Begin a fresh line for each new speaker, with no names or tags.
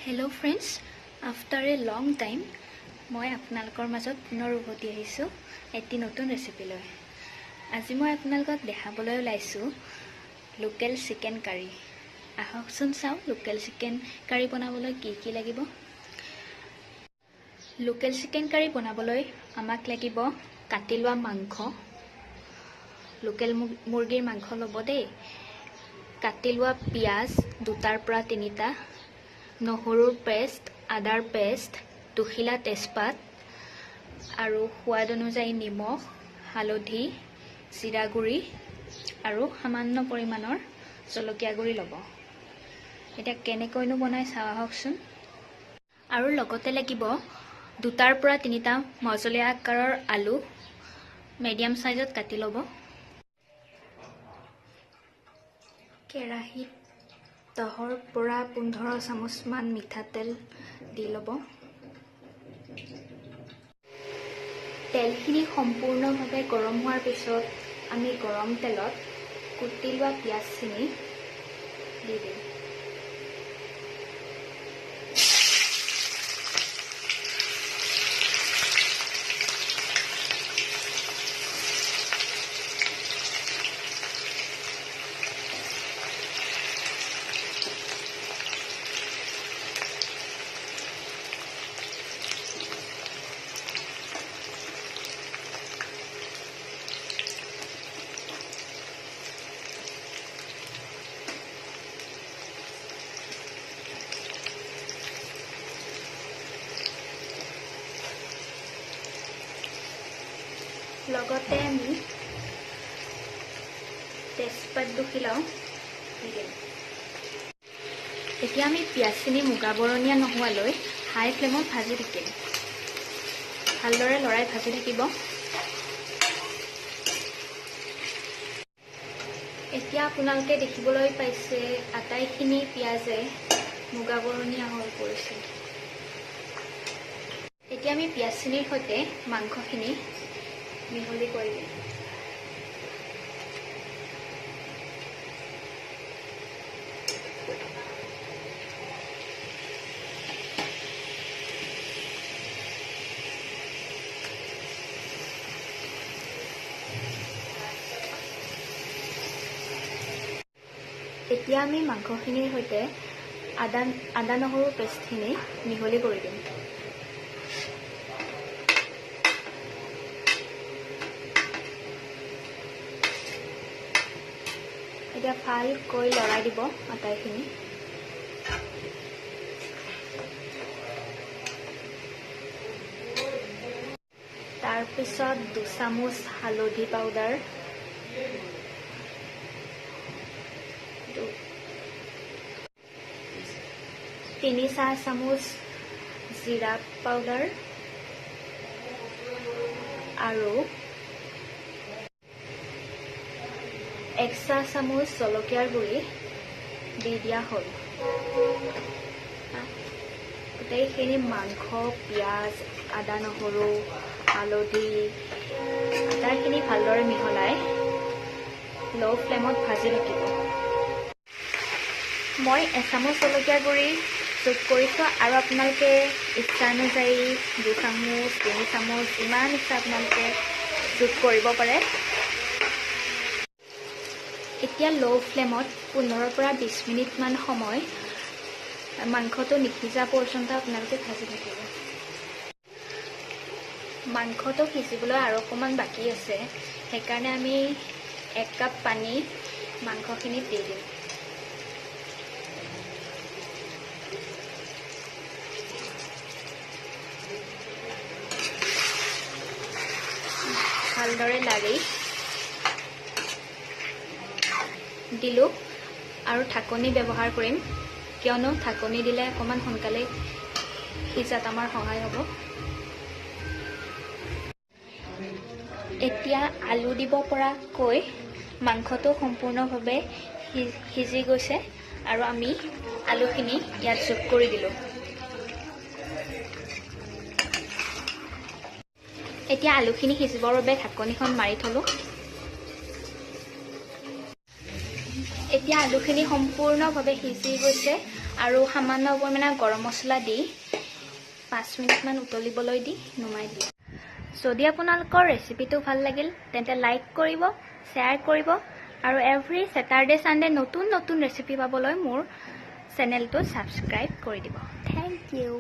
Hello friends, after a long time মই আপোনালোকৰ মাজত পুনৰ উভতি আহিছোঁ এটি নতুন ৰেচিপি লৈ। আজি মই আপোনালোকক দেখাবলৈ ওলাইছো লোকেল চিকেন কাৰী। আহকচোন চাও লোকেল চিকেন কাৰী বনাবলৈ কি কি লাগিব। লোকেল চিকেন কাৰী বনাবলৈ আমাক লাগিব কাটি লোৱা মাংস, লোকেল মুৰ্গীৰ মাংস ল'ব দেই। কাটি লোৱা পিয়াজ দুটাৰ পৰা তিনিটা, নহৰুৰ পেষ্ট, আদাৰ পেষ্ট, দুখিলা তেজপাত আৰু সোৱাদ অনুযায়ী নিমখ, হালধি, জিৰা গুড়ি আৰু সামান্য পৰিমাণৰ জলকীয়া গুড়ি ল'ব। এতিয়া কেনেকৈনো বনাই চাওঁ আহকচোন। আৰু লগতে লাগিব দুটাৰ পৰা তিনিটা মজলীয়া আকাৰৰ আলু, মিডিয়াম সাইজত কাটি ল'ব। কেৰাহীত 10 পৰা 15 চামুচ মান মিঠাতেল দি ল'ব। তেলখিনি সম্পূৰ্ণভাৱে গৰম হোৱাৰ পিছত আমি গৰম তেলত কুটি লোৱা পিঁয়াজখিনি দি দিম। লগতে আমি তেজপাত দুখিলাও দি দিম। এতিয়া আমি পিঁয়াজখিনি মুগা বৰণীয়া নোহোৱালৈ হাই ফ্লেমত ভাজি থাকিম। ভালদৰে লৰাই ভাজি থাকিব। এতিয়া আপোনালোকে দেখিবলৈ পাইছে আটাইখিনি পিঁয়াজে মুগা বৰণীয়া হৈ পৰিছে। এতিয়া আমি পিঁয়াজখিনিৰ সৈতে মাংসখিনি মিহলি কৰি দিম। এতিয়া আমি মাংসখিনিৰ সৈতে আদা নহৰু পেষ্টখিনি মিহলি কৰি দিম। এতিয়া ভালকৈ লৰাই দিব আটাইখিনি। তাৰপিছত 2 চামুচ হালধি পাউডাৰ, 3 চাহ চামুচ জিৰা পাউডাৰ আৰু 1 চাহ চামুচ জলকীয়াৰ গুড়ি দি দিয়া হ'ল। গোটেইখিনি মাংস, পিঁয়াজ, আদা নহৰু, হালধি আটাইখিনি ভালদৰে মিহলাই ল' ফ্লেমত ভাজি থাকিব। মই 1 চামুচ জলকীয়াৰ গুড়ি যোগ কৰিছোঁ আৰু আপোনালোকে ইচ্ছা অনুযায়ী 2 চামুচ, 3 চামুচ ইমান ইচ্ছা আপোনালোকে যোগ কৰিব পাৰে। এতিয়া ল' ফ্লেমত 15 পৰা 20 মিনিটমান সময় মাংসটো নিসিজা পৰ্যন্ত আপোনালোকে ভাজি থাকিব। মাংসটো সিজিবলৈ আৰু অকণমান বাকী আছে, সেইকাৰণে আমি 1 কাপ পানী মাংসখিনিত দি দিম। ভালদৰে লাৰি দিলোঁ আৰু ঢাকনি ব্যৱহাৰ কৰিম, কিয়নো ঢাকনি দিলে অকণমান সোনকালে সিজাত আমাৰ সহায় হ'ব। এতিয়া আলু দিব পৰাকৈ মাংসটো সম্পূৰ্ণভাৱে সিজি গৈছে আৰু আমি আলুখিনি ইয়াত যোগ কৰি দিলোঁ। এতিয়া আলুখিনি সিজিবৰ বাবে ঢাকনিখন মাৰি থলোঁ। এতিয়া আলুখিনি সম্পূৰ্ণভাৱে সিজি গৈছে আৰু সামান্য পৰিমাণে গৰম মছলা দি 5 মিনিটমান উতলিবলৈ দি নুমাই দিওঁ। যদি আপোনালোকৰ ৰেচিপিটো ভাল লাগিল তেন্তে লাইক কৰিব, শ্বেয়াৰ কৰিব আৰু এভৰি ছেটাৰডে ছানডে নতুন নতুন ৰেচিপি পাবলৈ মোৰ চেনেলটো ছাবস্ক্ৰাইব কৰি দিব। Thank U.